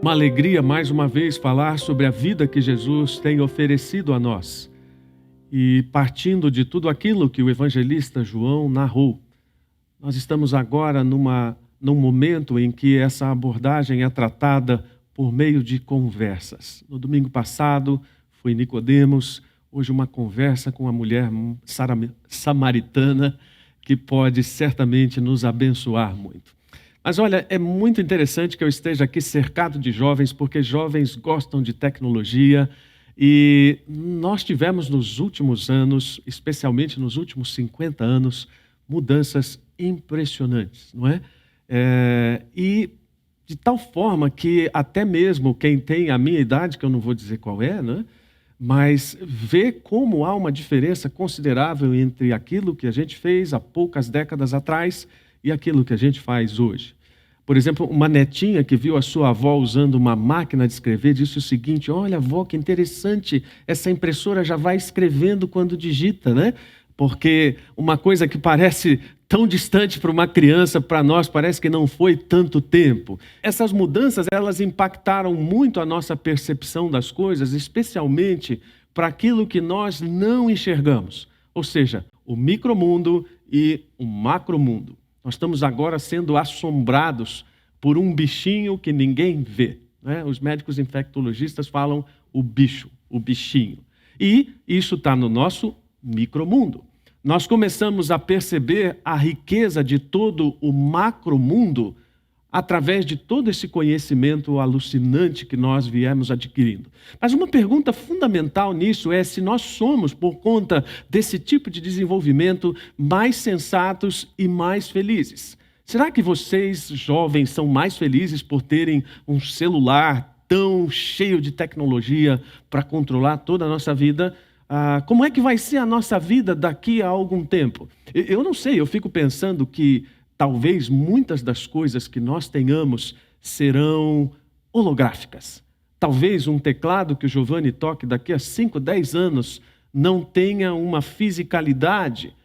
Uma alegria, mais uma vez, falar sobre a vida que Jesus tem oferecido a nós. E partindo de tudo aquilo que o evangelista João narrou, nós estamos agora num momento em que essa abordagem é tratada por meio de conversas. No domingo passado foi Nicodemos, hoje uma conversa com a mulher samaritana, que pode certamente nos abençoar muito. Mas olha, é muito interessante que eu esteja aqui cercado de jovens, porque jovens gostam de tecnologia e nós tivemos nos últimos anos, especialmente nos últimos 50 anos, mudanças impressionantes, não é? E de tal forma que até mesmo quem tem a minha idade, que eu não vou dizer qual é, né? Mas vê como há uma diferença considerável entre aquilo que a gente fez há poucas décadas atrás e aquilo que a gente faz hoje. Por exemplo, uma netinha que viu a sua avó usando uma máquina de escrever disse o seguinte: olha, avó, que interessante, essa impressora já vai escrevendo quando digita, né? Porque uma coisa que parece tão distante para uma criança, para nós parece que não foi tanto tempo. Essas mudanças, elas impactaram muito a nossa percepção das coisas, especialmente para aquilo que nós não enxergamos, ou seja, o micromundo e o macromundo. Nós estamos agora sendo assombrados por um bichinho que ninguém vê, né? Os médicos infectologistas falam o bicho, o bichinho. E isso está no nosso micromundo. Nós começamos a perceber a riqueza de todo o macromundo através de todo esse conhecimento alucinante que nós viemos adquirindo. Mas uma pergunta fundamental nisso é se nós somos, por conta desse tipo de desenvolvimento, mais sensatos e mais felizes. Será que vocês, jovens, são mais felizes por terem um celular tão cheio de tecnologia para controlar toda a nossa vida? Como é que vai ser a nossa vida daqui a algum tempo? Eu não sei, eu fico pensando que talvez muitas das coisas que nós tenhamos serão holográficas. Talvez um teclado que o Giovanni toque daqui a 5, 10 anos não tenha uma fisicalidade,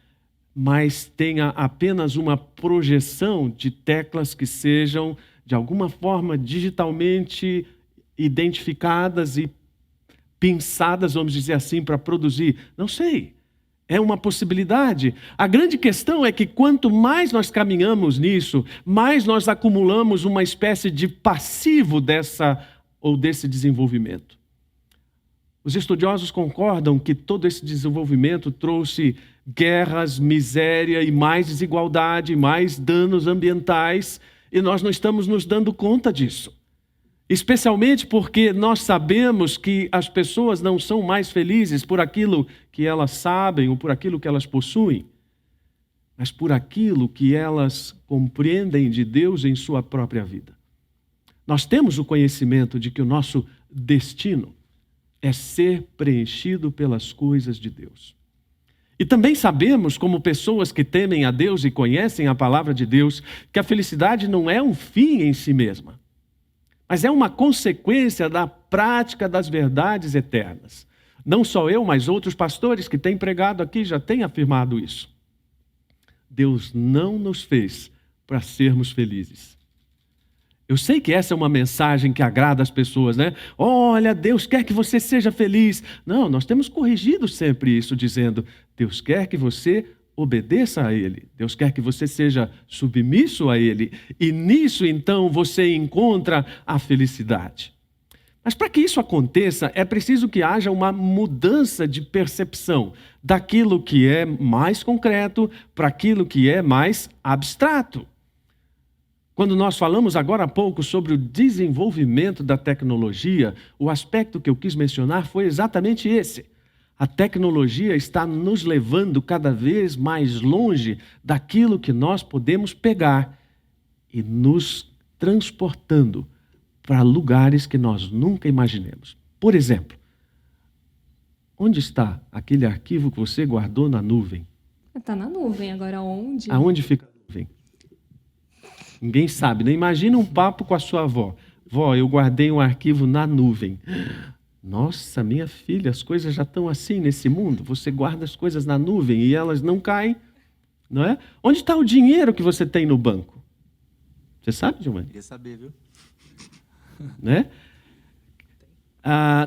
mas tenha apenas uma projeção de teclas que sejam, de alguma forma, digitalmente identificadas e pensadas, vamos dizer assim, para produzir. Não sei. É uma possibilidade. A grande questão é que quanto mais nós caminhamos nisso, mais nós acumulamos uma espécie de passivo desse desenvolvimento. Os estudiosos concordam que todo esse desenvolvimento trouxe guerras, miséria e mais desigualdade, mais danos ambientais, e nós não estamos nos dando conta disso. Especialmente porque nós sabemos que as pessoas não são mais felizes por aquilo que elas sabem ou por aquilo que elas possuem, mas por aquilo que elas compreendem de Deus em sua própria vida. Nós temos o conhecimento de que o nosso destino é ser preenchido pelas coisas de Deus. E também sabemos, como pessoas que temem a Deus e conhecem a palavra de Deus, que a felicidade não é um fim em si mesma, mas é uma consequência da prática das verdades eternas. Não só eu, mas outros pastores que têm pregado aqui já têm afirmado isso. Deus não nos fez para sermos felizes. Eu sei que essa é uma mensagem que agrada as pessoas, né? Olha, Deus quer que você seja feliz. Não, nós temos corrigido sempre isso, dizendo: Deus quer que você obedeça a Ele. Deus quer que você seja submisso a Ele. E nisso, então, você encontra a felicidade. Mas para que isso aconteça, é preciso que haja uma mudança de percepção daquilo que é mais concreto para aquilo que é mais abstrato. Quando nós falamos agora há pouco sobre o desenvolvimento da tecnologia, o aspecto que eu quis mencionar foi exatamente esse. A tecnologia está nos levando cada vez mais longe daquilo que nós podemos pegar e nos transportando para lugares que nós nunca imaginemos. Por exemplo, onde está aquele arquivo que você guardou na nuvem? Está na nuvem, agora onde? Aonde fica a nuvem? Ninguém sabe, né? Imagina um papo com a sua avó. Vó, eu guardei um arquivo na nuvem. Nossa, minha filha, as coisas já estão assim nesse mundo. Você guarda as coisas na nuvem e elas não caem, não é? Onde está o dinheiro que você tem no banco? Você sabe, Giovanni? Queria saber, viu? né?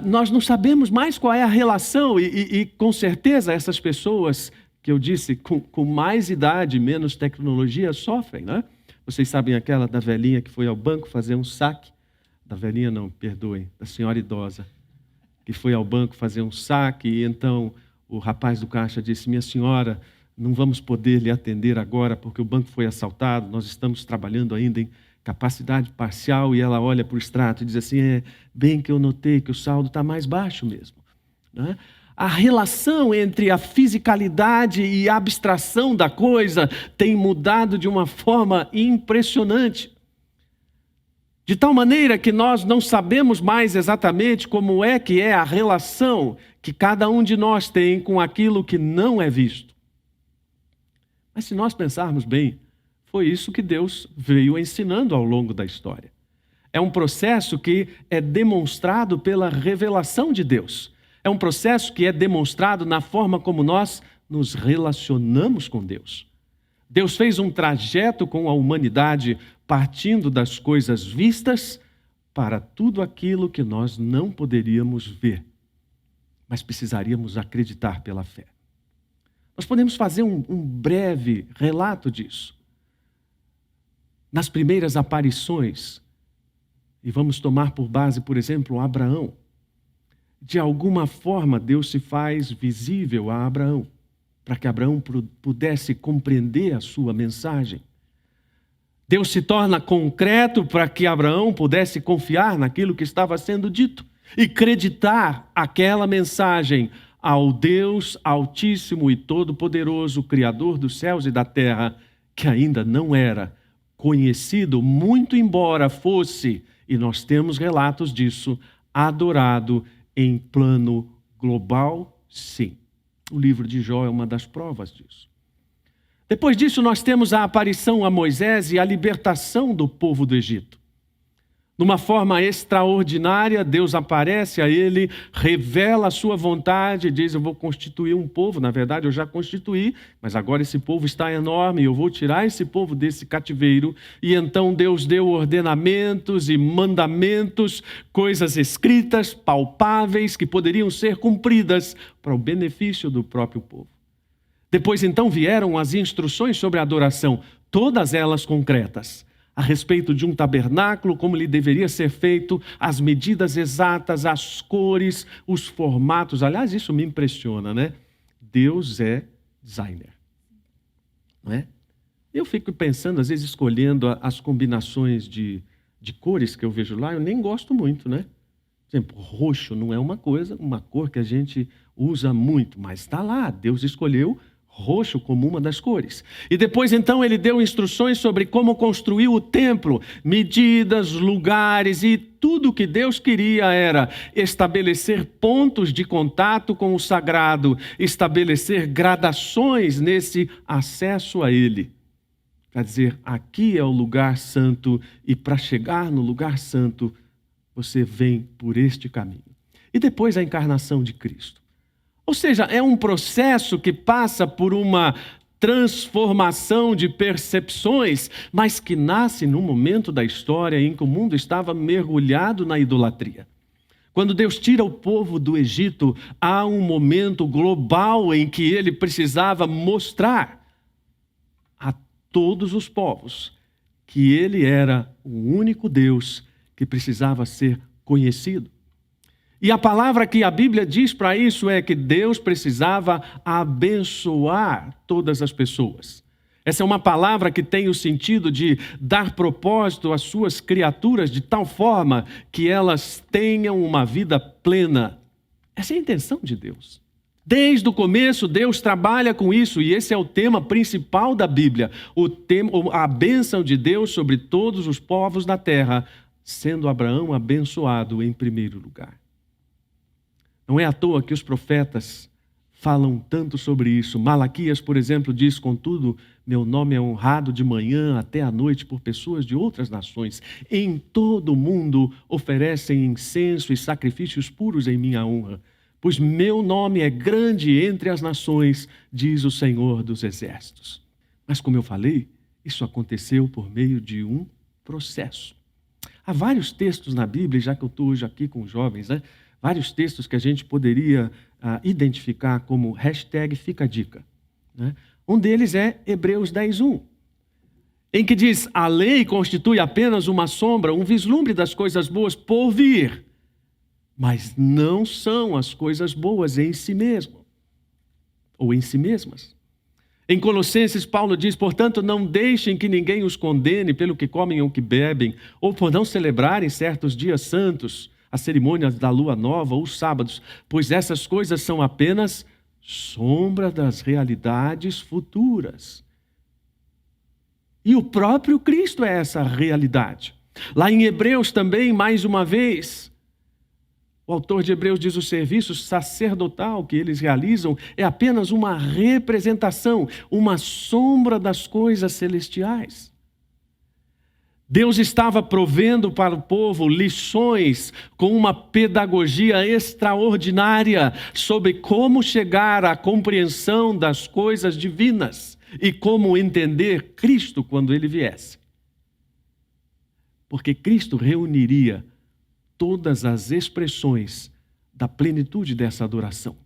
Nós não sabemos mais qual é a relação e com certeza essas pessoas que eu disse com mais idade, menos tecnologia, sofrem, né? Vocês sabem aquela da velhinha que foi ao banco fazer um saque? Da velhinha não, perdoem, da senhora idosa, que foi ao banco fazer um saque e então o rapaz do caixa disse: minha senhora, não vamos poder lhe atender agora porque o banco foi assaltado, nós estamos trabalhando ainda em capacidade parcial. E ela olha para o extrato e diz assim: bem que eu notei que o saldo está mais baixo mesmo, né? A relação entre a fisicalidade e a abstração da coisa tem mudado de uma forma impressionante. De tal maneira que nós não sabemos mais exatamente como é que é a relação que cada um de nós tem com aquilo que não é visto. Mas se nós pensarmos bem, foi isso que Deus veio ensinando ao longo da história. É um processo que é demonstrado pela revelação de Deus. É um processo que é demonstrado na forma como nós nos relacionamos com Deus. Deus fez um trajeto com a humanidade partindo das coisas vistas para tudo aquilo que nós não poderíamos ver, mas precisaríamos acreditar pela fé. Nós podemos fazer um breve relato disso. Nas primeiras aparições, e vamos tomar por base, por exemplo, Abraão. De alguma forma, Deus se faz visível a Abraão, para que Abraão pudesse compreender a sua mensagem. Deus se torna concreto para que Abraão pudesse confiar naquilo que estava sendo dito e acreditar aquela mensagem ao Deus Altíssimo e Todo-Poderoso, Criador dos céus e da terra, que ainda não era conhecido, muito embora fosse, e nós temos relatos disso, adorado em plano global, sim. O livro de Jó é uma das provas disso. Depois disso, nós temos a aparição a Moisés e a libertação do povo do Egito. Numa forma extraordinária, Deus aparece a ele, revela a sua vontade, diz: eu vou constituir um povo. Na verdade, eu já constituí, mas agora esse povo está enorme, eu vou tirar esse povo desse cativeiro. E então Deus deu ordenamentos e mandamentos, coisas escritas, palpáveis, que poderiam ser cumpridas para o benefício do próprio povo. Depois então vieram as instruções sobre a adoração, todas elas concretas, a respeito de um tabernáculo, como ele deveria ser feito, as medidas exatas, as cores, os formatos. Aliás, isso me impressiona, né? Deus é designer, não é? Eu fico pensando, às vezes, escolhendo as combinações de cores que eu vejo lá, eu nem gosto muito, né? Por exemplo, roxo não é uma cor que a gente usa muito, mas está lá, Deus escolheu roxo como uma das cores. E depois, então, ele deu instruções sobre como construir o templo, medidas, lugares, e tudo que Deus queria era estabelecer pontos de contato com o sagrado, estabelecer gradações nesse acesso a ele. Quer dizer, aqui é o lugar santo, e para chegar no lugar santo, você vem por este caminho. E depois a encarnação de Cristo. Ou seja, é um processo que passa por uma transformação de percepções, mas que nasce num momento da história em que o mundo estava mergulhado na idolatria. Quando Deus tira o povo do Egito, há um momento global em que ele precisava mostrar a todos os povos que ele era o único Deus que precisava ser conhecido. E a palavra que a Bíblia diz para isso é que Deus precisava abençoar todas as pessoas. Essa é uma palavra que tem o sentido de dar propósito às suas criaturas de tal forma que elas tenham uma vida plena. Essa é a intenção de Deus. Desde o começo, Deus trabalha com isso, e esse é o tema principal da Bíblia, a bênção de Deus sobre todos os povos da terra, sendo Abraão abençoado em primeiro lugar. Não é à toa que os profetas falam tanto sobre isso. Malaquias, por exemplo, diz: contudo, meu nome é honrado de manhã até à noite por pessoas de outras nações. Em todo o mundo oferecem incenso e sacrifícios puros em minha honra, pois meu nome é grande entre as nações, diz o Senhor dos Exércitos. Mas como eu falei, isso aconteceu por meio de um processo. Há vários textos na Bíblia, já que eu estou hoje aqui com jovens, né? Vários textos que a gente poderia identificar como hashtag Fica a Dica. Né? Um deles é Hebreus 10:1, em que diz: a lei constitui apenas uma sombra, um vislumbre das coisas boas por vir, mas não são as coisas boas em si mesmo, ou em si mesmas. Em Colossenses, Paulo diz: portanto, não deixem que ninguém os condene pelo que comem ou que bebem, ou por não celebrarem certos dias santos, as cerimônias da lua nova ou os sábados, pois essas coisas são apenas sombra das realidades futuras. E o próprio Cristo é essa realidade. Lá em Hebreus também, mais uma vez, o autor de Hebreus diz: o serviço sacerdotal que eles realizam é apenas uma representação, uma sombra das coisas celestiais. Deus estava provendo para o povo lições com uma pedagogia extraordinária sobre como chegar à compreensão das coisas divinas e como entender Cristo quando ele viesse. Porque Cristo reuniria todas as expressões da plenitude dessa adoração.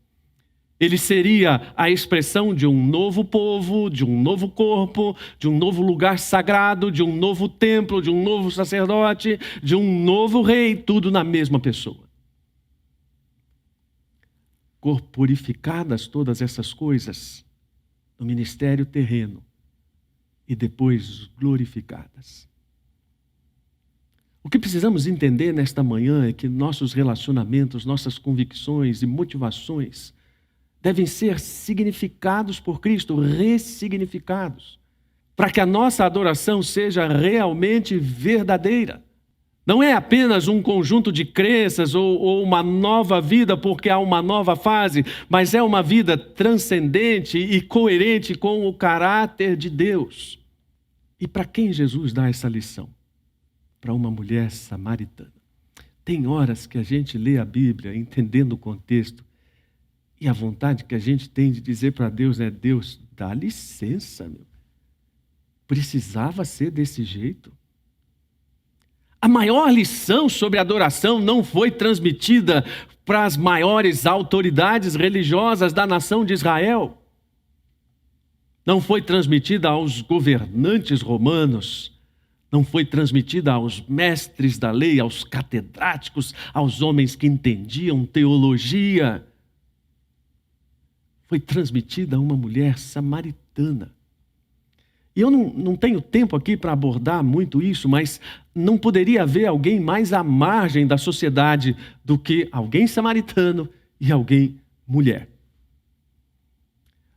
Ele seria a expressão de um novo povo, de um novo corpo, de um novo lugar sagrado, de um novo templo, de um novo sacerdote, de um novo rei, tudo na mesma pessoa. Corporificadas todas essas coisas no ministério terreno e depois glorificadas. O que precisamos entender nesta manhã é que nossos relacionamentos, nossas convicções e motivações devem ser significados por Cristo, ressignificados, para que a nossa adoração seja realmente verdadeira. Não é apenas um conjunto de crenças ou uma nova vida porque há uma nova fase, mas é uma vida transcendente e coerente com o caráter de Deus. E para quem Jesus dá essa lição? Para uma mulher samaritana. Tem horas que a gente lê a Bíblia entendendo o contexto e a vontade que a gente tem de dizer para Deus é: Deus, dá licença, meu. Precisava ser desse jeito? A maior lição sobre adoração não foi transmitida para as maiores autoridades religiosas da nação de Israel. Não foi transmitida aos governantes romanos. Não foi transmitida aos mestres da lei, aos catedráticos, aos homens que entendiam teologia. Foi transmitida a uma mulher samaritana. E eu não tenho tempo aqui para abordar muito isso, mas não poderia haver alguém mais à margem da sociedade do que alguém samaritano e alguém mulher.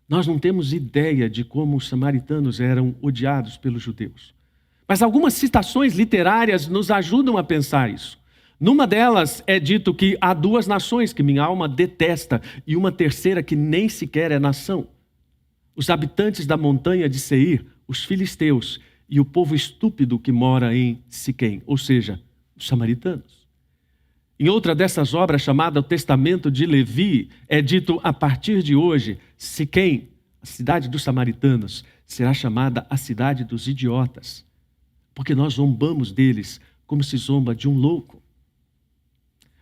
Nós não temos ideia de como os samaritanos eram odiados pelos judeus. Mas algumas citações literárias nos ajudam a pensar isso. Numa delas é dito que há duas nações que minha alma detesta e uma terceira que nem sequer é nação. Os habitantes da montanha de Seir, os filisteus, e o povo estúpido que mora em Siquém, ou seja, os samaritanos. Em outra dessas obras, chamada O Testamento de Levi, é dito: a partir de hoje, Siquém, a cidade dos samaritanos, será chamada a cidade dos idiotas, porque nós zombamos deles como se zomba de um louco.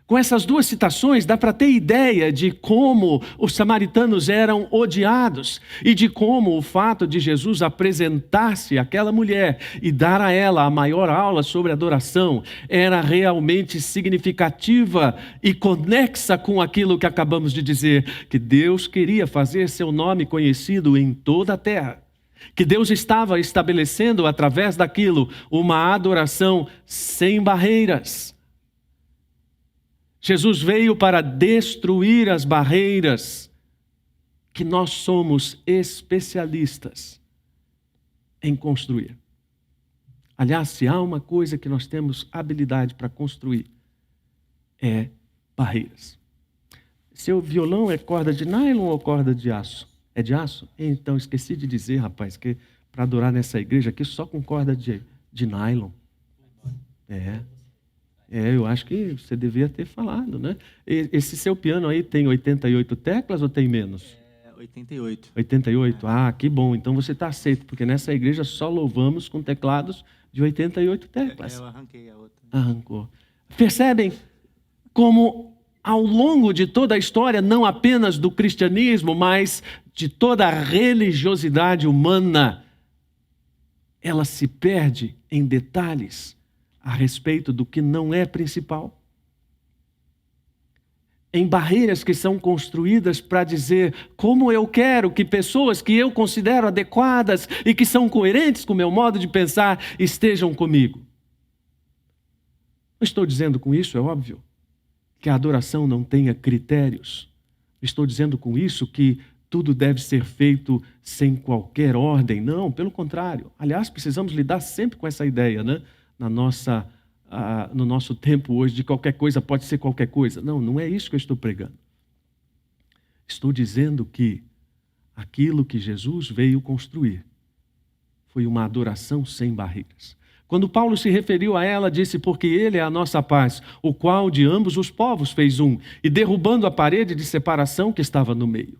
Com essas duas citações, dá para ter ideia de como os samaritanos eram odiados e de como o fato de Jesus apresentar-se àquela mulher e dar a ela a maior aula sobre adoração era realmente significativa e conexa com aquilo que acabamos de dizer, que Deus queria fazer seu nome conhecido em toda a terra. Que Deus estava estabelecendo através daquilo uma adoração sem barreiras. Jesus veio para destruir as barreiras que nós somos especialistas em construir. Aliás, se há uma coisa que nós temos habilidade para construir, é barreiras. Seu violão é corda de nylon ou corda de aço? É de aço? Então, esqueci de dizer, rapaz, que para adorar nessa igreja aqui só com corda de nylon. Eu acho que você devia ter falado, né? Esse seu piano aí tem 88 teclas ou tem menos? 88. 88? Ah, que bom. Então você está aceito, porque nessa igreja só louvamos com teclados de 88 teclas. Eu arranquei a outra. Arrancou. Percebem como ao longo de toda a história, não apenas do cristianismo, mas de toda a religiosidade humana, ela se perde em detalhes a respeito do que não é principal. Em barreiras que são construídas para dizer como eu quero que pessoas que eu considero adequadas e que são coerentes com o meu modo de pensar estejam comigo. Não estou dizendo com isso, é óbvio, que a adoração não tenha critérios. Estou dizendo com isso que tudo deve ser feito sem qualquer ordem. Não, pelo contrário. Aliás, precisamos lidar sempre com essa ideia, né? No nosso tempo hoje, de qualquer coisa pode ser qualquer coisa. Não, não é isso que eu estou pregando. Estou dizendo que aquilo que Jesus veio construir foi uma adoração sem barreiras. Quando Paulo se referiu a ela, disse, porque ele é a nossa paz, o qual de ambos os povos fez um, e derrubando a parede de separação que estava no meio.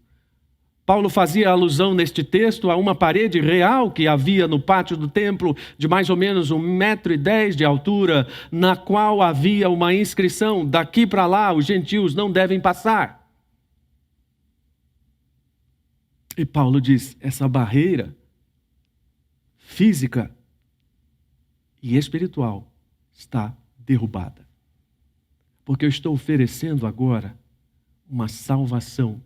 Paulo fazia alusão neste texto a uma parede real que havia no pátio do templo, de mais ou menos 1,10 m de altura, na qual havia uma inscrição, daqui para lá os gentios não devem passar. E Paulo diz, essa barreira física e espiritual está derrubada. Porque eu estou oferecendo agora uma salvação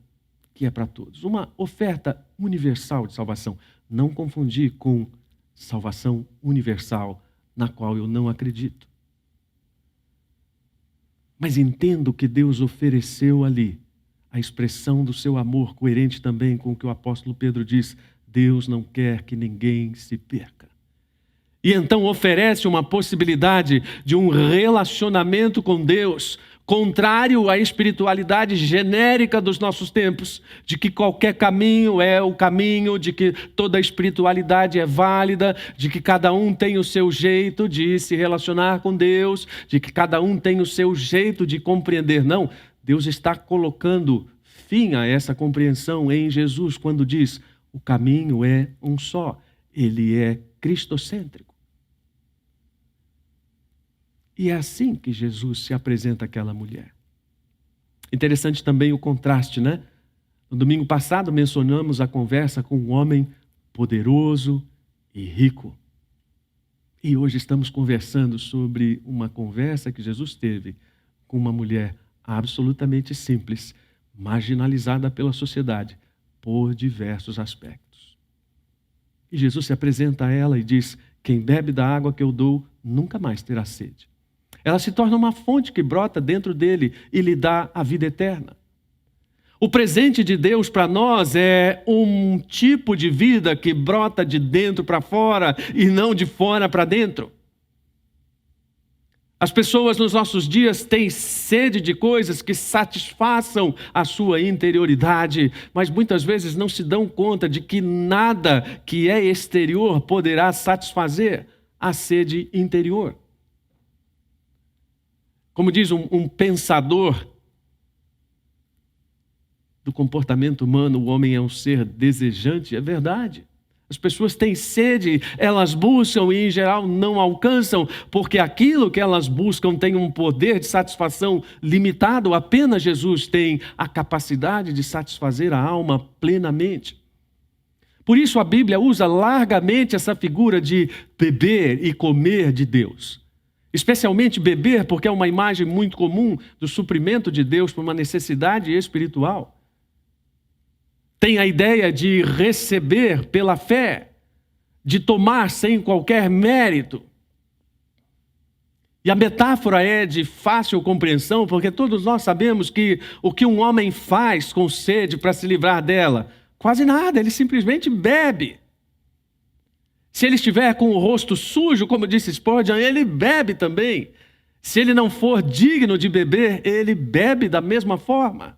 que é para todos. Uma oferta universal de salvação. Não confundir com salvação universal, na qual eu não acredito. Mas entendo que Deus ofereceu ali a expressão do seu amor, coerente também com o que o apóstolo Pedro diz, Deus não quer que ninguém se perca. E então oferece uma possibilidade de um relacionamento com Deus, contrário à espiritualidade genérica dos nossos tempos, de que qualquer caminho é o caminho, de que toda espiritualidade é válida, de que cada um tem o seu jeito de se relacionar com Deus, de que cada um tem o seu jeito de compreender. Não, Deus está colocando fim a essa compreensão em Jesus, quando diz, o caminho é um só, ele é cristocêntrico. E é assim que Jesus se apresenta àquela mulher. Interessante também o contraste, né? No domingo passado mencionamos a conversa com um homem poderoso e rico. E hoje estamos conversando sobre uma conversa que Jesus teve com uma mulher absolutamente simples, marginalizada pela sociedade, por diversos aspectos. E Jesus se apresenta a ela e diz, quem bebe da água que eu dou nunca mais terá sede. Ela se torna uma fonte que brota dentro dele e lhe dá a vida eterna. O presente de Deus para nós é um tipo de vida que brota de dentro para fora e não de fora para dentro. As pessoas nos nossos dias têm sede de coisas que satisfaçam a sua interioridade, mas muitas vezes não se dão conta de que nada que é exterior poderá satisfazer a sede interior. Como diz um pensador do comportamento humano, o homem é um ser desejante, é verdade. As pessoas têm sede, elas buscam e em geral não alcançam, porque aquilo que elas buscam tem um poder de satisfação limitado, apenas Jesus tem a capacidade de satisfazer a alma plenamente. Por isso a Bíblia usa largamente essa figura de beber e comer de Deus. Especialmente beber, porque é uma imagem muito comum do suprimento de Deus por uma necessidade espiritual. Tem a ideia de receber pela fé, de tomar sem qualquer mérito. E a metáfora é de fácil compreensão, porque todos nós sabemos que o que um homem faz com sede para se livrar dela, quase nada, ele simplesmente bebe. Se ele estiver com o rosto sujo, como disse Spurgeon, ele bebe também. Se ele não for digno de beber, ele bebe da mesma forma.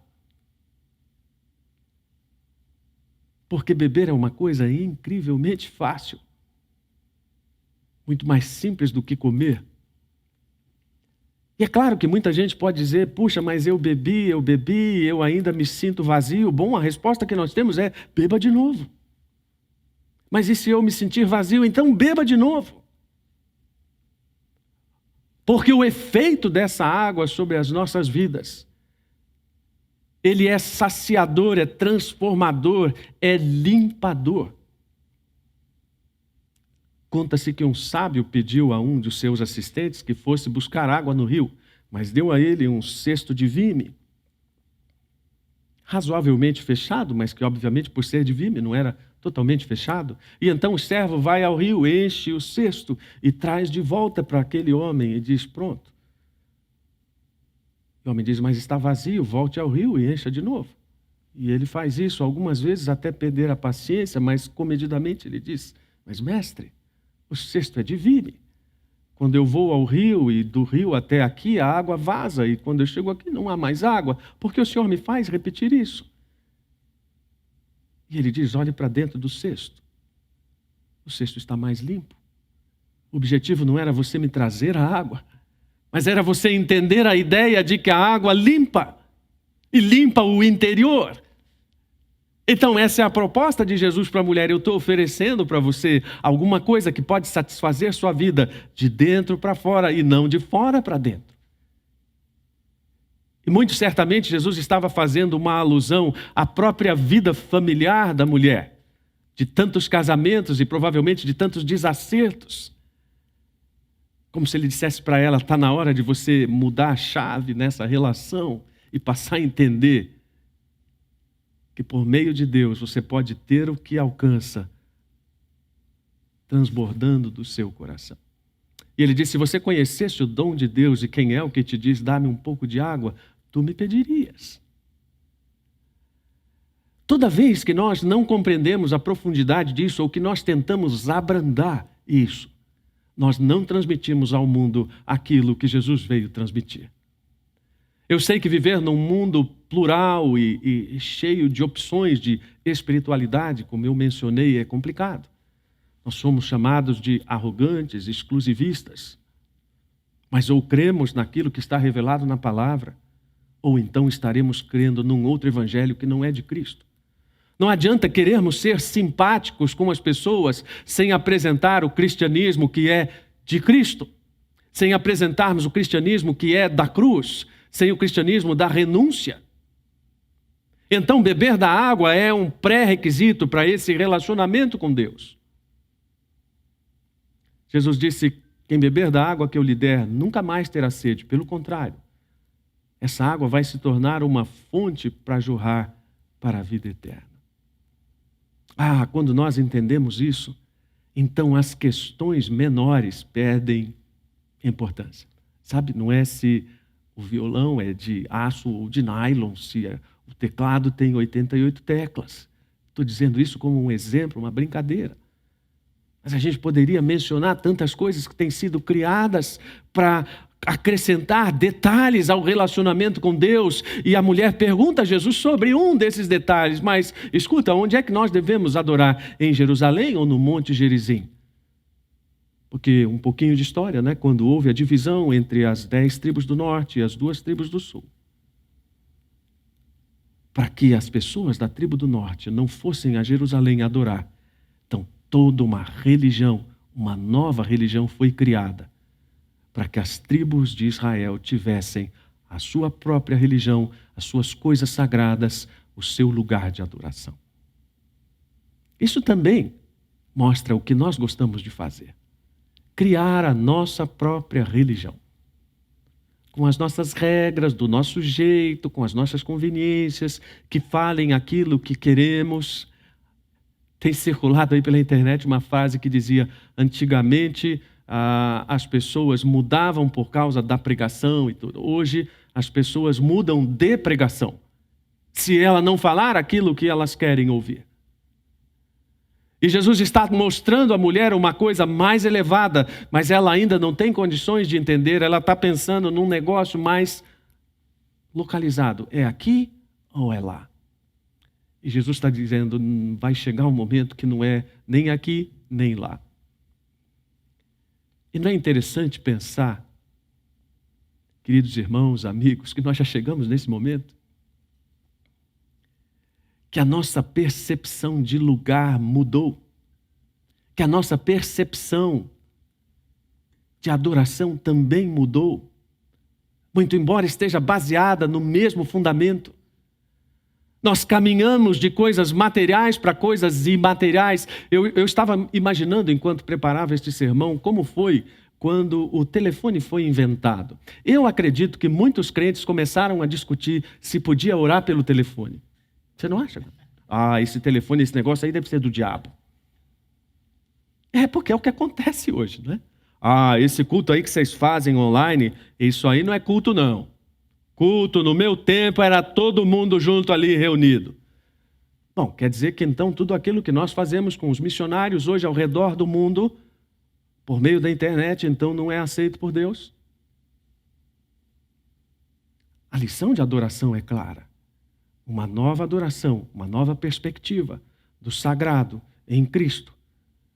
Porque beber é uma coisa incrivelmente fácil. Muito mais simples do que comer. E é claro que muita gente pode dizer, puxa, mas eu bebi, eu ainda me sinto vazio. Bom, a resposta que nós temos é, beba de novo. Mas e se eu me sentir vazio, então beba de novo. Porque o efeito dessa água sobre as nossas vidas, ele é saciador, é transformador, é limpador. Conta-se que um sábio pediu a um dos seus assistentes que fosse buscar água no rio, mas deu a ele um cesto de vime, razoavelmente fechado, mas que obviamente por ser de vime não era totalmente fechado. E então o servo vai ao rio, enche o cesto e traz de volta para aquele homem e diz: pronto. O homem diz: mas está vazio, volte ao rio e encha de novo. E ele faz isso algumas vezes até perder a paciência, mas comedidamente ele diz: mas mestre, o cesto é de vime. Quando eu vou ao rio e do rio até aqui, a água vaza, e quando eu chego aqui não há mais água. Por que o Senhor me faz repetir isso? E ele diz: olhe para dentro do cesto. O cesto está mais limpo. O objetivo não era você me trazer a água, mas era você entender a ideia de que a água limpa, e limpa o interior. Então essa é a proposta de Jesus para a mulher. Eu estou oferecendo para você alguma coisa que pode satisfazer sua vida de dentro para fora e não de fora para dentro. E muito certamente Jesus estava fazendo uma alusão à própria vida familiar da mulher, de tantos casamentos e provavelmente de tantos desacertos. Como se ele dissesse para ela: está na hora de você mudar a chave nessa relação e passar a entender que por meio de Deus você pode ter o que alcança, transbordando do seu coração. E ele disse: se você conhecesse o dom de Deus e quem é o que te diz, dá-me um pouco de água, tu me pedirias. Toda vez que nós não compreendemos a profundidade disso, ou que nós tentamos abrandar isso, nós não transmitimos ao mundo aquilo que Jesus veio transmitir. Eu sei que viver num mundo plural e cheio de opções de espiritualidade, como eu mencionei, é complicado. Nós somos chamados de arrogantes, exclusivistas. Mas ou cremos naquilo que está revelado na palavra, ou então estaremos crendo num outro evangelho que não é de Cristo. Não adianta querermos ser simpáticos com as pessoas sem apresentar o cristianismo que é de Cristo, sem apresentarmos o cristianismo que é da cruz, sem o cristianismo da renúncia. Então, beber da água é um pré-requisito para esse relacionamento com Deus. Jesus disse: quem beber da água que eu lhe der nunca mais terá sede. Pelo contrário, essa água vai se tornar uma fonte para jorrar para a vida eterna. Quando nós entendemos isso, então as questões menores perdem importância. Sabe, não é se o violão é de aço ou de nylon, se o teclado tem 88 teclas. Estou dizendo isso como um exemplo, uma brincadeira. Mas a gente poderia mencionar tantas coisas que têm sido criadas para acrescentar detalhes ao relacionamento com Deus. E a mulher pergunta a Jesus sobre um desses detalhes: mas escuta, onde é que nós devemos adorar? Em Jerusalém ou no Monte Gerizim? Porque um pouquinho de história, né? Quando houve a divisão entre as 10 tribos do norte e as 2 tribos do sul, para que as pessoas da tribo do norte não fossem a Jerusalém adorar, então toda uma religião, uma nova religião foi criada, para que as tribos de Israel tivessem a sua própria religião, as suas coisas sagradas, o seu lugar de adoração. Isso também mostra o que nós gostamos de fazer: criar a nossa própria religião, com as nossas regras, do nosso jeito, com as nossas conveniências, que falem aquilo que queremos. Tem circulado aí pela internet uma frase que dizia: antigamente as pessoas mudavam por causa da pregação e tudo. Hoje as pessoas mudam de pregação, se ela não falar aquilo que elas querem ouvir. E Jesus está mostrando à mulher uma coisa mais elevada, mas ela ainda não tem condições de entender. Ela está pensando num negócio mais localizado: é aqui ou é lá? E Jesus está dizendo: vai chegar um momento que não é nem aqui nem lá. E não é interessante pensar, queridos irmãos, amigos, que nós já chegamos nesse momento? Que a nossa percepção de lugar mudou, que a nossa percepção de adoração também mudou, muito embora esteja baseada no mesmo fundamento. Nós caminhamos de coisas materiais para coisas imateriais. Eu estava imaginando, enquanto preparava este sermão, como foi quando o telefone foi inventado. Eu acredito que muitos crentes começaram a discutir se podia orar pelo telefone. Você não acha? Esse telefone, esse negócio aí deve ser do diabo. Porque é o que acontece hoje, não é? Esse culto aí que vocês fazem online, isso aí não é culto não. Culto, no meu tempo, era todo mundo junto ali reunido. Bom, quer dizer que então tudo aquilo que nós fazemos com os missionários hoje ao redor do mundo, por meio da internet, então não é aceito por Deus? A lição de adoração é clara. Uma nova adoração, uma nova perspectiva do sagrado em Cristo,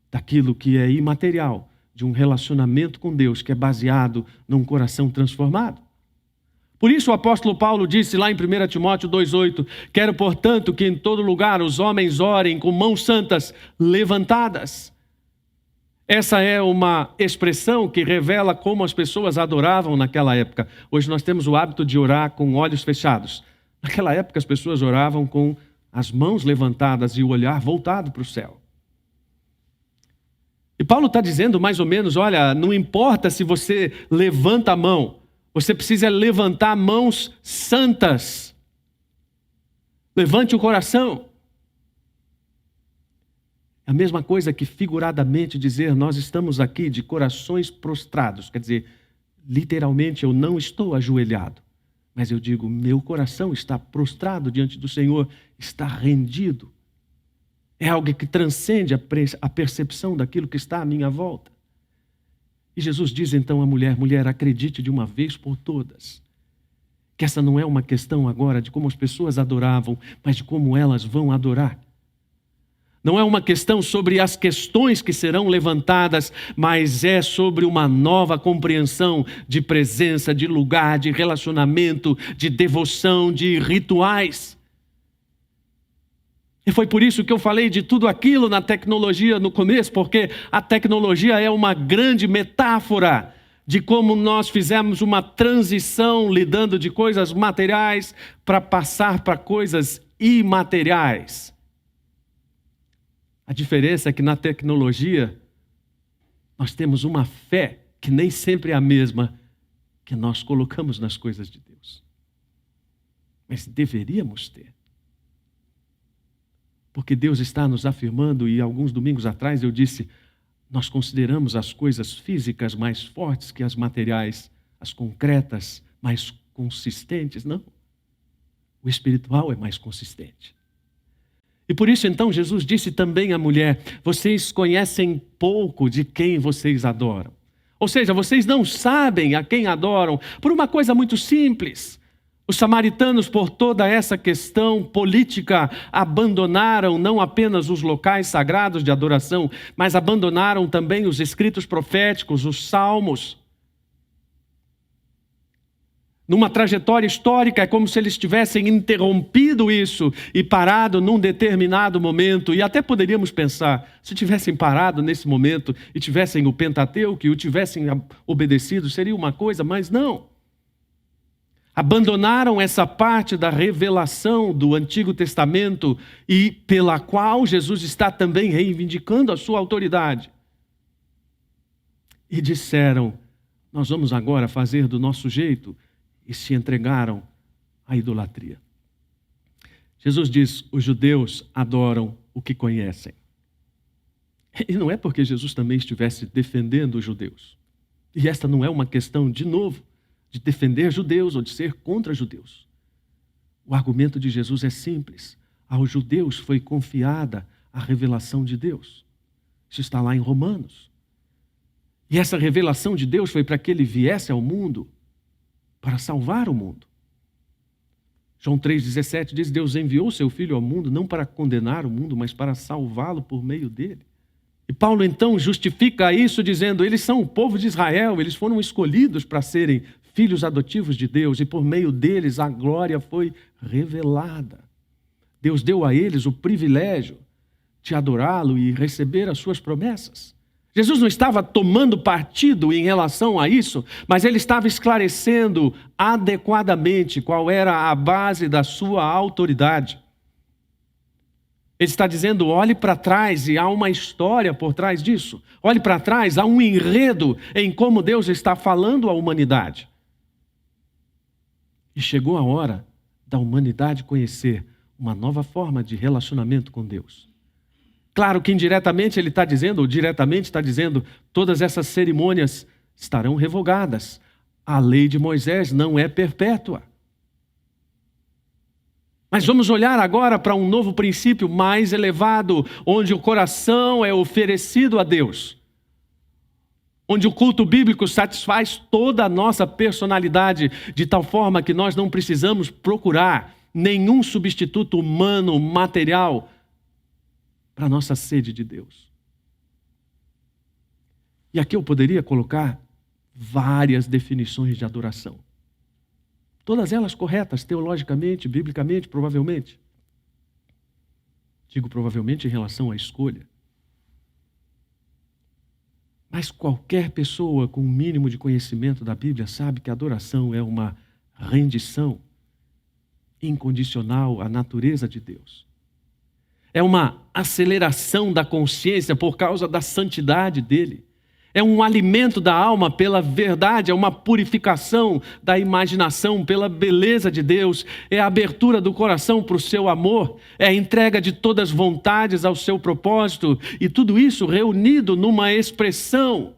daquilo que é imaterial, de um relacionamento com Deus que é baseado num coração transformado. Por isso o apóstolo Paulo disse lá em 1 Timóteo 2,8, quero, portanto, que em todo lugar os homens orem com mãos santas levantadas. Essa é uma expressão que revela como as pessoas adoravam naquela época. Hoje nós temos o hábito de orar com olhos fechados. Naquela época as pessoas oravam com as mãos levantadas e o olhar voltado para o céu. E Paulo está dizendo mais ou menos, olha, não importa se você levanta a mão, você precisa levantar mãos santas. Levante o coração. É a mesma coisa que figuradamente dizer, nós estamos aqui de corações prostrados. Quer dizer, literalmente eu não estou ajoelhado, mas eu digo, meu coração está prostrado diante do Senhor, está rendido. É algo que transcende a percepção daquilo que está à minha volta. E Jesus diz então à mulher, mulher, acredite de uma vez por todas, que essa não é uma questão agora de como as pessoas adoravam, mas de como elas vão adorar. Não é uma questão sobre as questões que serão levantadas, mas é sobre uma nova compreensão de presença, de lugar, de relacionamento, de devoção, de rituais. E foi por isso que eu falei de tudo aquilo na tecnologia no começo, porque a tecnologia é uma grande metáfora de como nós fizemos uma transição lidando de coisas materiais para passar para coisas imateriais. A diferença é que na tecnologia nós temos uma fé que nem sempre é a mesma que nós colocamos nas coisas de Deus. Mas deveríamos ter. Porque Deus está nos afirmando, e alguns domingos atrás eu disse, nós consideramos as coisas físicas mais fortes que as materiais, as concretas mais consistentes. Não. O espiritual é mais consistente. E por isso então Jesus disse também à mulher, vocês conhecem pouco de quem vocês adoram. Ou seja, vocês não sabem a quem adoram por uma coisa muito simples. Os samaritanos, por toda essa questão política, abandonaram não apenas os locais sagrados de adoração, mas abandonaram também os escritos proféticos, os salmos. Numa trajetória histórica, é como se eles tivessem interrompido isso e parado num determinado momento. E até poderíamos pensar, se tivessem parado nesse momento e tivessem o Pentateuco e o tivessem obedecido, seria uma coisa, mas não. Abandonaram essa parte da revelação do Antigo Testamento e pela qual Jesus está também reivindicando a sua autoridade. E disseram, nós vamos agora fazer do nosso jeito, e se entregaram à idolatria. Jesus diz, os judeus adoram o que conhecem. E não é porque Jesus também estivesse defendendo os judeus. E esta não é uma questão, de novo, de defender judeus ou de ser contra judeus. O argumento de Jesus é simples. Aos judeus foi confiada a revelação de Deus. Isso está lá em Romanos. E essa revelação de Deus foi para que ele viesse ao mundo para salvar o mundo. João 3,17 diz, Deus enviou seu Filho ao mundo não para condenar o mundo, mas para salvá-lo por meio dele. E Paulo então justifica isso dizendo, eles são o povo de Israel, eles foram escolhidos para serem filhos adotivos de Deus, e por meio deles a glória foi revelada. Deus deu a eles o privilégio de adorá-lo e receber as suas promessas. Jesus não estava tomando partido em relação a isso, mas ele estava esclarecendo adequadamente qual era a base da sua autoridade. Ele está dizendo, olhe para trás, e há uma história por trás disso. Olhe para trás, há um enredo em como Deus está falando à humanidade. E chegou a hora da humanidade conhecer uma nova forma de relacionamento com Deus. Claro que indiretamente ele está dizendo, ou diretamente está dizendo, todas essas cerimônias estarão revogadas. A lei de Moisés não é perpétua. Mas vamos olhar agora para um novo princípio mais elevado, onde o coração é oferecido a Deus. Onde o culto bíblico satisfaz toda a nossa personalidade, de tal forma que nós não precisamos procurar nenhum substituto humano, material, para a nossa sede de Deus. E aqui eu poderia colocar várias definições de adoração. Todas elas corretas, teologicamente, biblicamente, provavelmente. Digo provavelmente em relação à escolha. Mas qualquer pessoa com um mínimo de conhecimento da Bíblia sabe que a adoração é uma rendição incondicional à natureza de Deus. É uma aceleração da consciência por causa da santidade dele. É um alimento da alma pela verdade, é uma purificação da imaginação pela beleza de Deus, é a abertura do coração para o seu amor, é a entrega de todas as vontades ao seu propósito, e tudo isso reunido numa expressão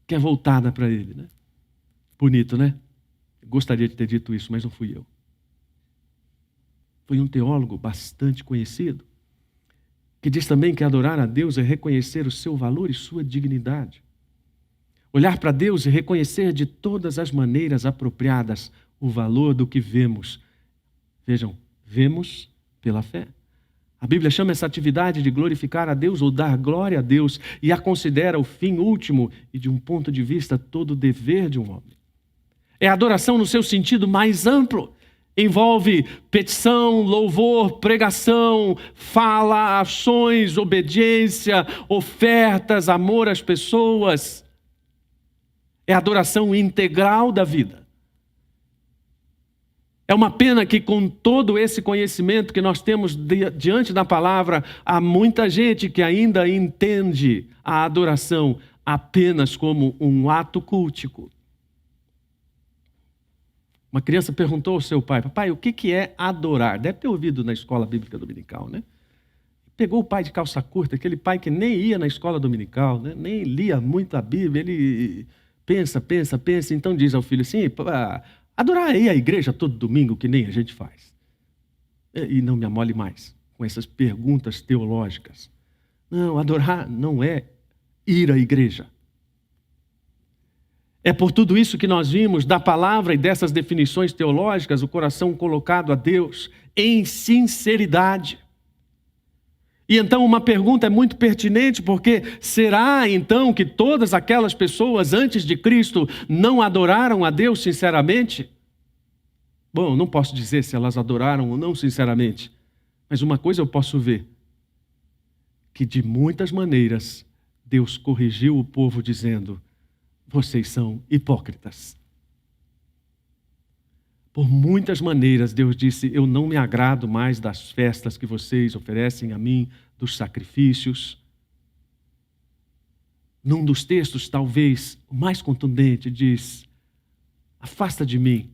que é voltada para ele, né? Bonito, né? Gostaria de ter dito isso, mas não fui eu. Foi um teólogo bastante conhecido, que diz também que adorar a Deus é reconhecer o seu valor e sua dignidade. Olhar para Deus e reconhecer de todas as maneiras apropriadas o valor do que vemos. Vejam, vemos pela fé. A Bíblia chama essa atividade de glorificar a Deus ou dar glória a Deus e a considera o fim último e, de um ponto de vista, todo o dever de um homem. É a adoração no seu sentido mais amplo. Envolve petição, louvor, pregação, fala, ações, obediência, ofertas, amor às pessoas. É a adoração integral da vida. É uma pena que com todo esse conhecimento que nós temos diante da palavra, há muita gente que ainda entende a adoração apenas como um ato cultico. Uma criança perguntou ao seu pai, papai, o que é adorar? Deve ter ouvido na escola bíblica dominical, né? Pegou o pai de calça curta, aquele pai que nem ia na escola dominical, né? Nem lia muito a Bíblia, ele pensa, então diz ao filho assim, adorar aí a igreja todo domingo, que nem a gente faz. E não me amole mais com essas perguntas teológicas. Não, adorar não é ir à igreja. É por tudo isso que nós vimos da palavra e dessas definições teológicas, o coração colocado a Deus em sinceridade. E então uma pergunta é muito pertinente, porque será então que todas aquelas pessoas antes de Cristo não adoraram a Deus sinceramente? Bom, não posso dizer se elas adoraram ou não sinceramente, mas uma coisa eu posso ver, que de muitas maneiras Deus corrigiu o povo dizendo, vocês são hipócritas. Por muitas maneiras Deus disse, eu não me agrado mais das festas que vocês oferecem a mim, dos sacrifícios. Num dos textos, talvez o mais contundente, diz, afasta de mim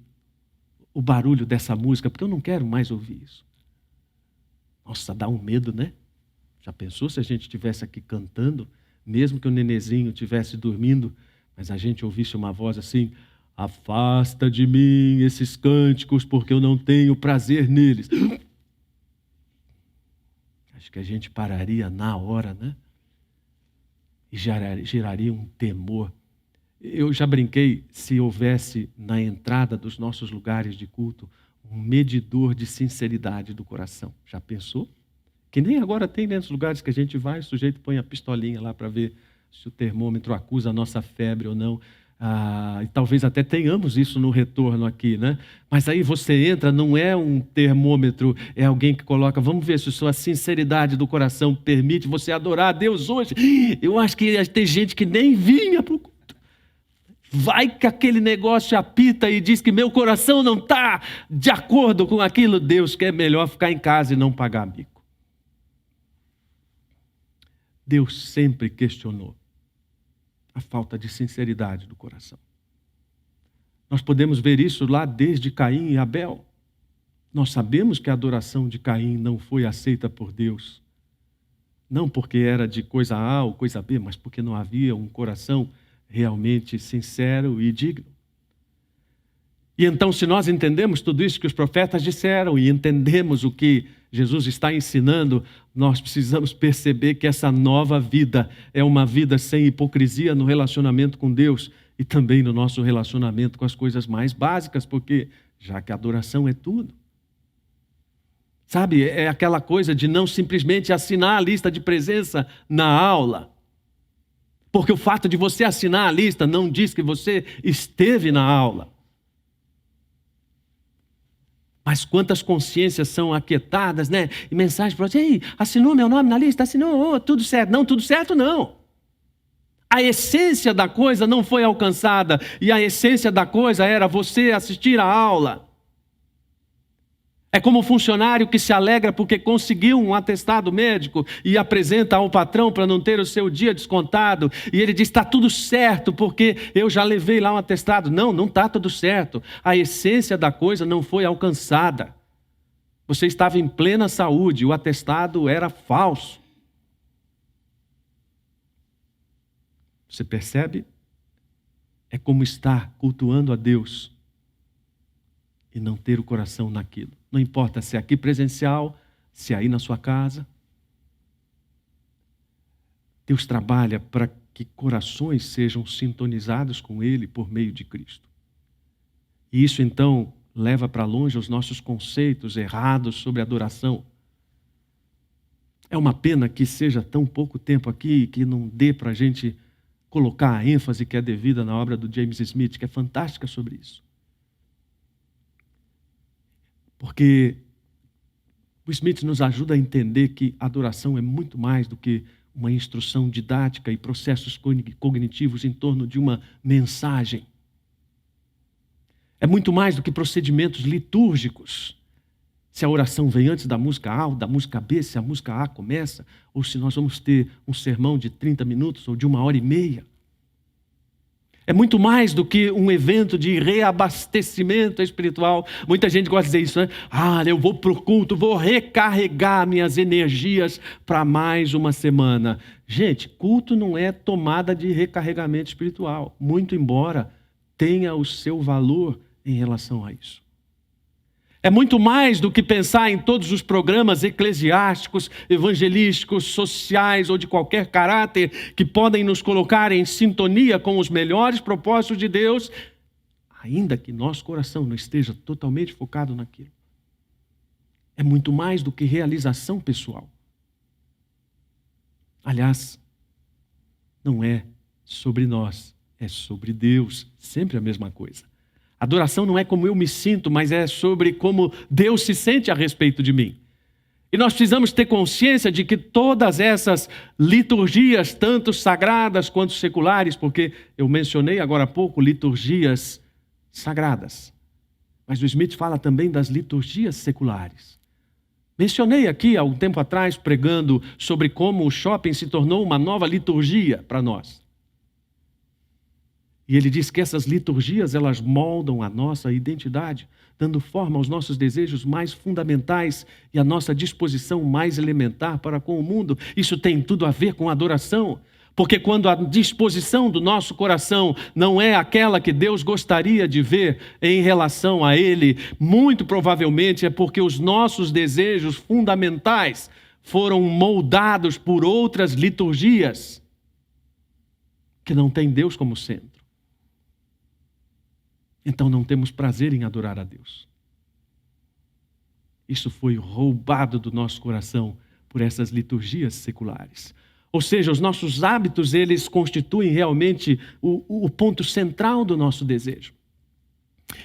o barulho dessa música, porque eu não quero mais ouvir isso. Nossa, dá um medo, né? Já pensou se a gente estivesse aqui cantando, mesmo que o nenezinho estivesse dormindo, mas a gente ouvisse uma voz assim, afasta de mim esses cânticos, porque eu não tenho prazer neles. Acho que a gente pararia na hora, né? E geraria um temor. Eu já brinquei, se houvesse na entrada dos nossos lugares de culto, um medidor de sinceridade do coração. Já pensou? Que nem agora tem nesses lugares que a gente vai, o sujeito põe a pistolinha lá para ver se o termômetro acusa a nossa febre ou não. E talvez até tenhamos isso no retorno aqui, né? Mas aí você entra, não é um termômetro, é alguém que coloca, vamos ver se a sua sinceridade do coração permite você adorar a Deus hoje. Eu acho que tem gente que nem vinha para o culto. Vai que aquele negócio apita e diz que meu coração não está de acordo com aquilo. Deus quer melhor ficar em casa e não pagar mico. Deus sempre questionou a falta de sinceridade do coração. Nós podemos ver isso lá desde Caim e Abel. Nós sabemos que a adoração de Caim não foi aceita por Deus. Não porque era de coisa A ou coisa B, mas porque não havia um coração realmente sincero e digno. E então, se nós entendemos tudo isso que os profetas disseram e entendemos o que Jesus está ensinando, nós precisamos perceber que essa nova vida é uma vida sem hipocrisia no relacionamento com Deus e também no nosso relacionamento com as coisas mais básicas, porque já que a adoração é tudo. Sabe, é aquela coisa de não simplesmente assinar a lista de presença na aula, porque o fato de você assinar a lista não diz que você esteve na aula. Mas quantas consciências são aquietadas, né? E mensagens para você, ei, assinou meu nome na lista? Assinou, tudo certo. Não, tudo certo não. A essência da coisa não foi alcançada. E a essência da coisa era você assistir a aula. É como o funcionário que se alegra porque conseguiu um atestado médico e apresenta ao patrão para não ter o seu dia descontado. E ele diz, está tudo certo porque eu já levei lá um atestado. Não, não está tudo certo. A essência da coisa não foi alcançada. Você estava em plena saúde, o atestado era falso. Você percebe? É como estar cultuando a Deus e não ter o coração naquilo. Não importa se é aqui presencial, se é aí na sua casa. Deus trabalha para que corações sejam sintonizados com Ele por meio de Cristo. E isso então leva para longe os nossos conceitos errados sobre adoração. É uma pena que seja tão pouco tempo aqui que não dê para a gente colocar a ênfase que é devida na obra do James Smith, que é fantástica sobre isso. Porque o Smith nos ajuda a entender que a adoração é muito mais do que uma instrução didática e processos cognitivos em torno de uma mensagem. É muito mais do que procedimentos litúrgicos. Se a oração vem antes da música A ou da música B, se a música A começa, ou se nós vamos ter um sermão de 30 minutos ou de 1h30. É muito mais do que um evento de reabastecimento espiritual. Muita gente gosta de dizer isso, né? Eu vou para o culto, vou recarregar minhas energias para mais uma semana. Gente, culto não é tomada de recarregamento espiritual, muito embora tenha o seu valor em relação a isso. É muito mais do que pensar em todos os programas eclesiásticos, evangelísticos, sociais ou de qualquer caráter que podem nos colocar em sintonia com os melhores propósitos de Deus, ainda que nosso coração não esteja totalmente focado naquilo. É muito mais do que realização pessoal. Aliás, não é sobre nós, é sobre Deus, sempre a mesma coisa. Adoração não é como eu me sinto, mas é sobre como Deus se sente a respeito de mim. E nós precisamos ter consciência de que todas essas liturgias, tanto sagradas quanto seculares, porque eu mencionei agora há pouco liturgias sagradas, mas o Smith fala também das liturgias seculares. Mencionei aqui há um tempo atrás, pregando sobre como o shopping se tornou uma nova liturgia para nós. E ele diz que essas liturgias, elas moldam a nossa identidade, dando forma aos nossos desejos mais fundamentais e a nossa disposição mais elementar para com o mundo. Isso tem tudo a ver com adoração, porque quando a disposição do nosso coração não é aquela que Deus gostaria de ver em relação a Ele, muito provavelmente é porque os nossos desejos fundamentais foram moldados por outras liturgias que não têm Deus como centro. Então não temos prazer em adorar a Deus. Isso foi roubado do nosso coração por essas liturgias seculares. Ou seja, os nossos hábitos, eles constituem realmente o ponto central do nosso desejo.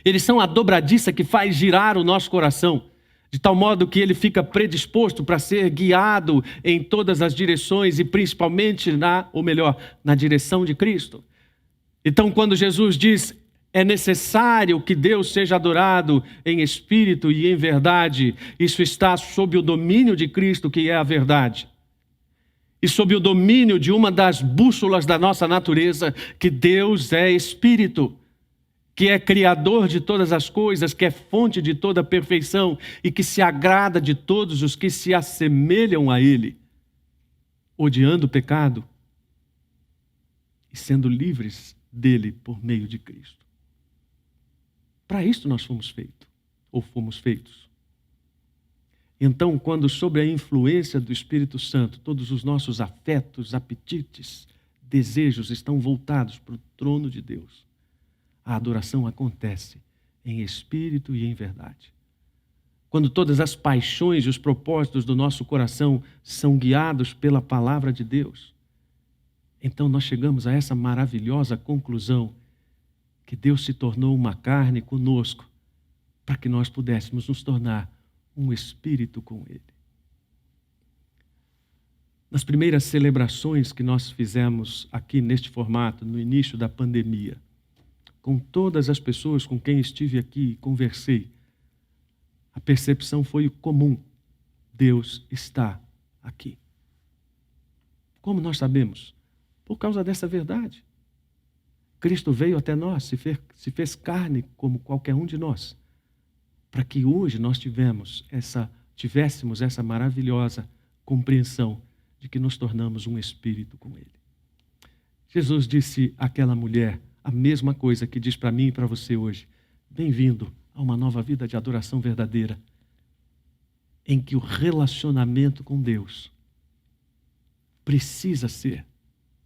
Eles são a dobradiça que faz girar o nosso coração, de tal modo que ele fica predisposto para ser guiado em todas as direções e principalmente na direção de Cristo. Então, quando Jesus diz, é necessário que Deus seja adorado em espírito e em verdade, isso está sob o domínio de Cristo, que é a verdade. E sob o domínio de uma das bússolas da nossa natureza, que Deus é espírito, que é criador de todas as coisas, que é fonte de toda perfeição e que se agrada de todos os que se assemelham a Ele, odiando o pecado e sendo livres dele por meio de Cristo. Para isso nós fomos feitos. Então, quando sob a influência do Espírito Santo, todos os nossos afetos, apetites, desejos estão voltados para o trono de Deus, a adoração acontece em espírito e em verdade. Quando todas as paixões e os propósitos do nosso coração são guiados pela palavra de Deus, então nós chegamos a essa maravilhosa conclusão que Deus se tornou uma carne conosco para que nós pudéssemos nos tornar um espírito com Ele. Nas primeiras celebrações que nós fizemos aqui neste formato, no início da pandemia, com todas as pessoas com quem estive aqui e conversei, a percepção foi comum: Deus está aqui. Como nós sabemos? Por causa dessa verdade. Cristo veio até nós, se fez carne como qualquer um de nós, para que hoje nós tivéssemos essa maravilhosa compreensão de que nos tornamos um espírito com Ele. Jesus disse àquela mulher a mesma coisa que diz para mim e para você hoje: bem-vindo a uma nova vida de adoração verdadeira, em que o relacionamento com Deus precisa ser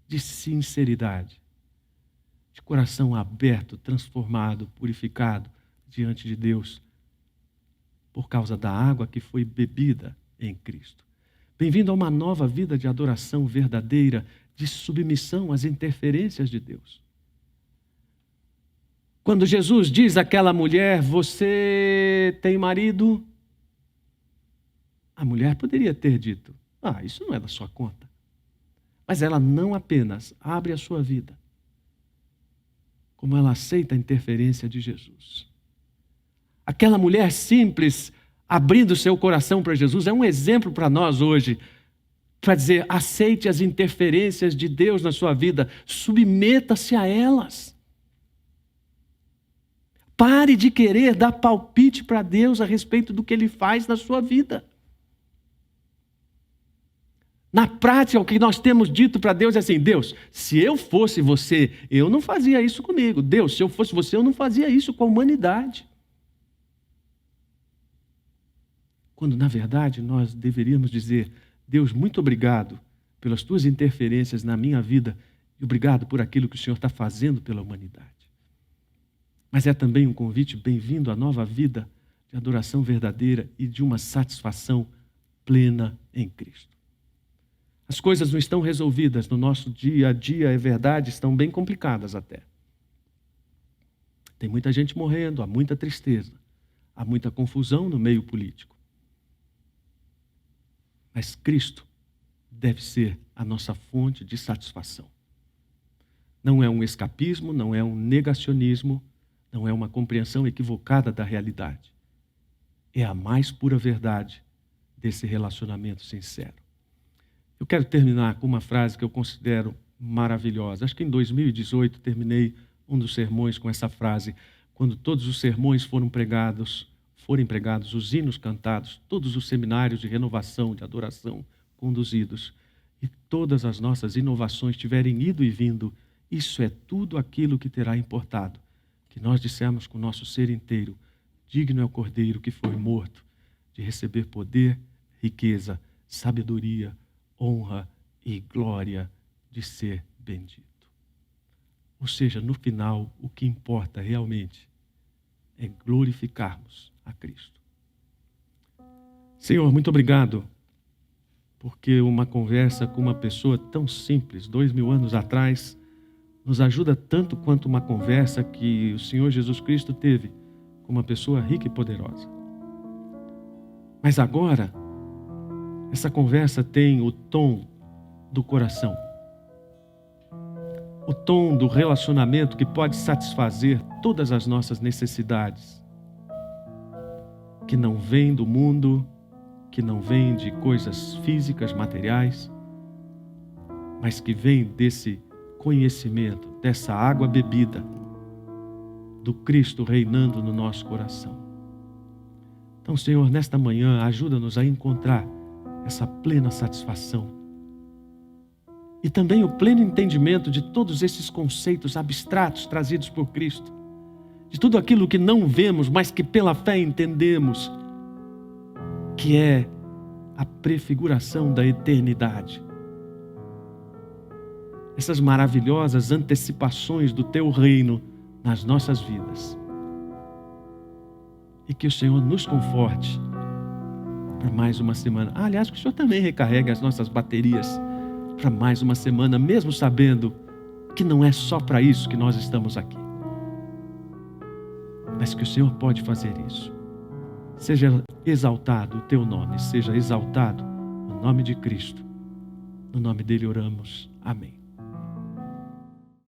de sinceridade, de coração aberto, transformado, purificado diante de Deus, por causa da água que foi bebida em Cristo. Bem-vindo a uma nova vida de adoração verdadeira, de submissão às interferências de Deus. Quando Jesus diz àquela mulher: você tem marido? A mulher poderia ter dito: isso não é da sua conta. Mas ela não apenas abre a sua vida, como ela aceita a interferência de Jesus. Aquela mulher simples, abrindo seu coração para Jesus, é um exemplo para nós hoje, para dizer: aceite as interferências de Deus na sua vida, submeta-se a elas. Pare de querer dar palpite para Deus a respeito do que Ele faz na sua vida. Na prática, o que nós temos dito para Deus é assim: Deus, se eu fosse você, eu não fazia isso comigo. Deus, se eu fosse você, eu não fazia isso com a humanidade. Quando, na verdade, nós deveríamos dizer: Deus, muito obrigado pelas tuas interferências na minha vida e obrigado por aquilo que o Senhor está fazendo pela humanidade. Mas é também um convite: bem-vindo à nova vida de adoração verdadeira e de uma satisfação plena em Cristo. As coisas não estão resolvidas no nosso dia a dia, é verdade, estão bem complicadas até. Tem muita gente morrendo, há muita tristeza, há muita confusão no meio político. Mas Cristo deve ser a nossa fonte de satisfação. Não é um escapismo, não é um negacionismo, não é uma compreensão equivocada da realidade. É a mais pura verdade desse relacionamento sincero. Eu quero terminar com uma frase que eu considero maravilhosa. Acho que em 2018 terminei um dos sermões com essa frase: quando todos os sermões forem pregados, os hinos cantados, todos os seminários de renovação, de adoração conduzidos, e todas as nossas inovações tiverem ido e vindo, isso é tudo aquilo que terá importado, que nós dissemos com o nosso ser inteiro: digno é o Cordeiro que foi morto, de receber poder, riqueza, sabedoria, honra e glória, de ser bendito. Ou seja, no final, o que importa realmente é glorificarmos a Cristo. Senhor, muito obrigado porque uma conversa com uma pessoa tão simples, 2000 anos atrás, nos ajuda tanto quanto uma conversa que o Senhor Jesus Cristo teve com uma pessoa rica e poderosa. Mas agora, essa conversa tem o tom do coração, o tom do relacionamento que pode satisfazer todas as nossas necessidades, que não vem do mundo, que não vem de coisas físicas, materiais, mas que vem desse conhecimento, dessa água bebida, do Cristo reinando no nosso coração. Então, Senhor, nesta manhã, ajuda-nos a encontrar essa plena satisfação e também o pleno entendimento de todos esses conceitos abstratos trazidos por Cristo, de tudo aquilo que não vemos, mas que pela fé entendemos, que é a prefiguração da eternidade. Essas maravilhosas antecipações do Teu reino nas nossas vidas. E que o Senhor nos conforte para mais uma semana. Aliás, que o Senhor também recarregue as nossas baterias para mais uma semana, mesmo sabendo que não é só para isso que nós estamos aqui. Mas que o Senhor pode fazer isso. Seja exaltado o Teu nome, seja exaltado o nome de Cristo. No nome dele oramos. Amém.